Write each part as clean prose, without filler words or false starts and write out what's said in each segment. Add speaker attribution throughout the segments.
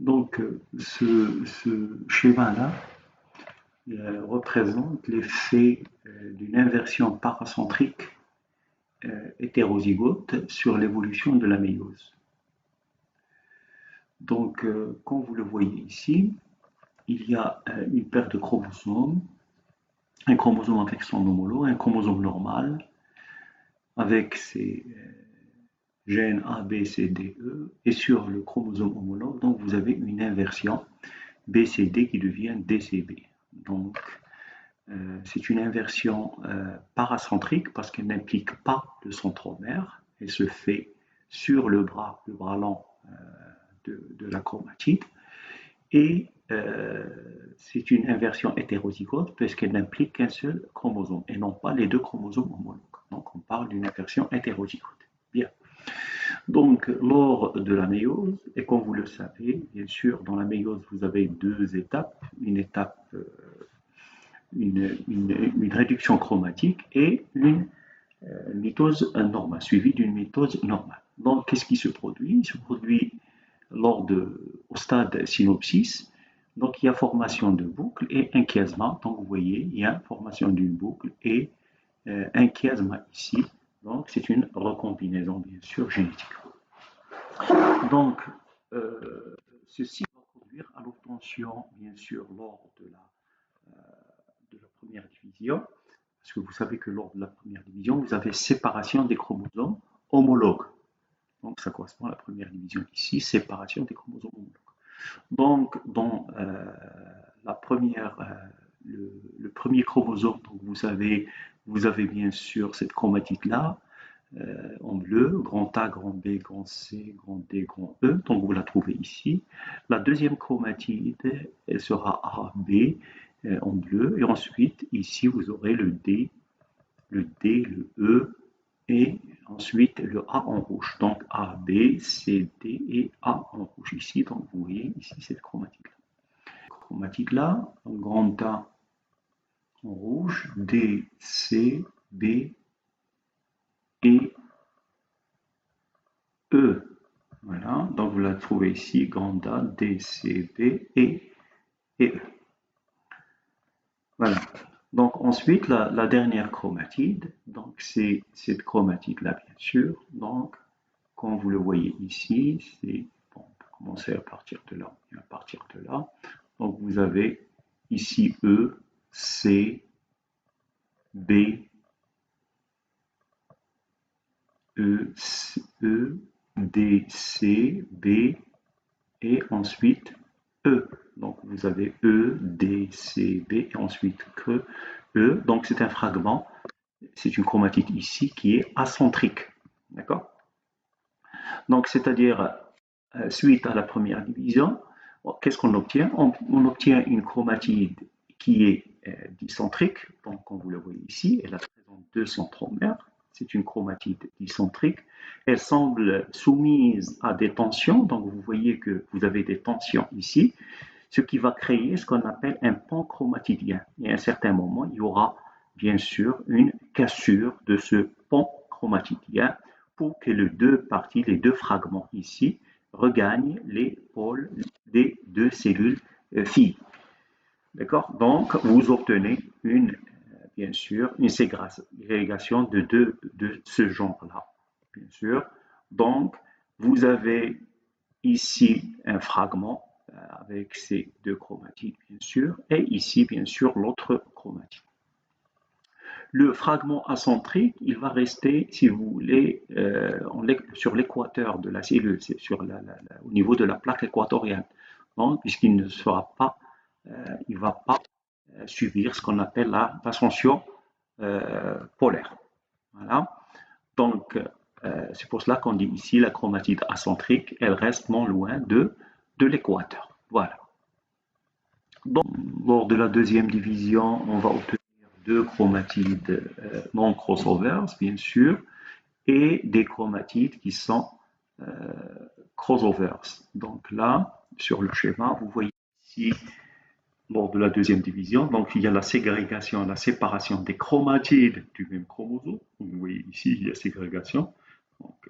Speaker 1: Donc, ce schéma-là représente l'effet d'une inversion paracentrique hétérozygote sur l'évolution de la méiose. Donc, comme vous le voyez ici, il y a une paire de chromosomes, un chromosome avec son homologue, un chromosome normal, avec ses gènes A, B, C, D, E, et sur le chromosome homologue, donc vous avez une inversion BCD qui devient DCB. Donc, c'est une inversion paracentrique parce qu'elle n'implique pas le centromère. Elle se fait sur le bras long de la chromatide. Et c'est une inversion hétérozygote parce qu'elle n'implique qu'un seul chromosome et non pas les deux chromosomes homologues. Donc on parle d'une inversion hétérozygote. Bien. Donc lors de la méiose, et comme vous le savez, bien sûr, dans la méiose, vous avez deux étapes. Une étape une réduction chromatique et une mitose normale, suivie d'une mitose normale. Donc, qu'est-ce qui se produit? Il se produit au stade synopsis. Donc, il y a formation de boucle et un chiasma. Donc, vous voyez, il y a formation d'une boucle et un chiasma ici. Donc, c'est une recombinaison, bien sûr, génétique. Donc, ceci va conduire à l'obtention, bien sûr, lors de la première division, parce que vous savez que lors de la première division, vous avez séparation des chromosomes homologues. Donc, ça correspond à la première division ici, séparation des chromosomes homologues. Donc, dans la première, le premier chromosome, donc vous avez bien sûr cette chromatide-là, en bleu, grand A, grand B, grand C, grand D, grand E, donc vous la trouvez ici. La deuxième chromatide, elle sera A, B, en bleu, et ensuite, ici, vous aurez le D, le E, et ensuite le A en rouge. Donc A, B, C, D et A en rouge ici. Donc vous voyez ici cette chromatide-là. Chromatide-là, grand A en rouge, D, C, B et E. Voilà, donc vous la trouvez ici, grand A, D, C, B et E. Voilà. Donc ensuite, la dernière chromatide, donc c'est cette chromatide-là, bien sûr. Donc, comme vous le voyez ici, c'est bon, on peut commencer à partir de là. Et à partir de là, donc vous avez ici E, C, B, E, D, C, B et ensuite E. Donc vous avez E, D, C, B et ensuite E. Donc c'est un fragment, c'est une chromatide ici qui est acentrique. D'accord? Donc c'est-à-dire, suite à la première division, qu'est-ce qu'on obtient? On obtient une chromatide qui est dicentrique, donc comme vous le voyez ici, elle présente deux centromères, c'est une chromatide dicentrique, elle semble soumise à des tensions, donc vous voyez que vous avez des tensions ici, ce qui va créer ce qu'on appelle un pan chromatidien. Et à un certain moment, il y aura bien sûr une cassure de ce pan chromatidien pour que les deux parties, les deux fragments ici, regagnent les pôles des deux cellules filles. D'accord? Donc, vous obtenez bien sûr, une ségrégation de ce genre-là, bien sûr. Donc, vous avez ici un fragment avec ces deux chromatides, bien sûr, et ici, bien sûr, l'autre chromatide. Le fragment acentrique, il va rester, si vous voulez, sur l'équateur de la cellule, c'est au niveau de la plaque équatoriale. Donc, puisqu'il ne sera pas, il ne va pas subir ce qu'on appelle l'ascension polaire. Voilà. Donc, c'est pour cela qu'on dit ici la chromatide acentrique, elle reste non loin de l'équateur. Voilà. Donc, lors de la deuxième division, on va obtenir deux chromatides non crossovers, bien sûr, et des chromatides qui sont crossovers. Donc là, sur le schéma, vous voyez ici, lors de la deuxième division, donc il y a la ségrégation, la séparation des chromatides du même chromosome. Vous voyez ici, il y a ségrégation. Donc,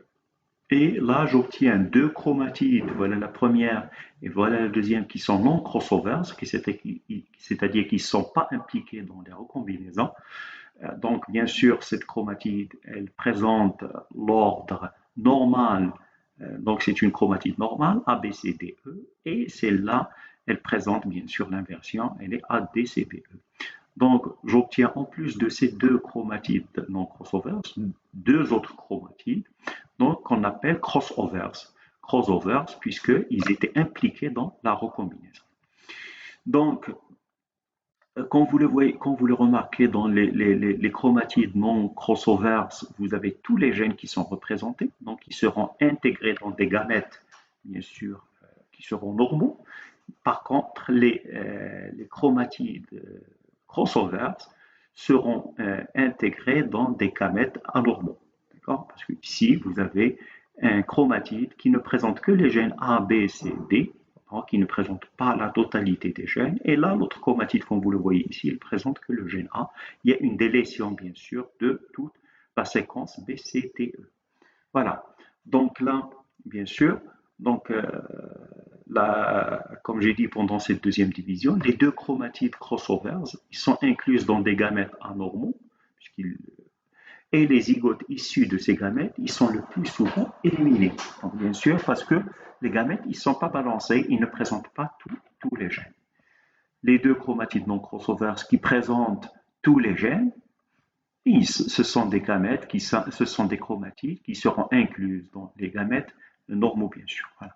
Speaker 1: Et là, j'obtiens deux chromatides. Voilà la première et voilà la deuxième qui sont non crossovers, c'est-à-dire qui ne sont pas impliqués dans les recombinaisons. Donc, bien sûr, cette chromatide, elle présente l'ordre normal. Donc, c'est une chromatide normale, A, B, C, D, E. Et celle-là, elle présente bien sûr l'inversion, elle est A, D, C, B, E. Donc, j'obtiens en plus de ces deux chromatides non crossovers, deux autres chromatides, donc qu'on appelle crossovers. Crossovers, puisqu'ils étaient impliqués dans la recombinaison. Donc, quand vous le remarquez dans les chromatides non crossovers, vous avez tous les gènes qui sont représentés, donc ils seront intégrés dans des gamètes, bien sûr, qui seront normaux. Par contre, les chromatides crossovers seront intégrés dans des gamètes anormaux. D'accord? Parce que ici, vous avez un chromatide qui ne présente que les gènes A, B, C, D, qui ne présente pas la totalité des gènes. Et là, l'autre chromatide, comme vous le voyez ici, il présente que le gène A. Il y a une délétion, bien sûr, de toute la séquence B, C, D, E. Voilà. Donc là, bien sûr, donc, comme j'ai dit pendant cette deuxième division, les deux chromatides crossovers, ils sont inclus dans des gamètes anormaux, et les zygotes issus de ces gamètes, ils sont le plus souvent éliminés. Donc, bien sûr, parce que les gamètes, ils ne sont pas balancés, ils ne présentent pas tous les gènes. Les deux chromatides non crossovers qui présentent tous les gènes, ce sont des gamètes, ce sont des chromatides qui seront incluses dans les gamètes normaux, bien sûr. Voilà.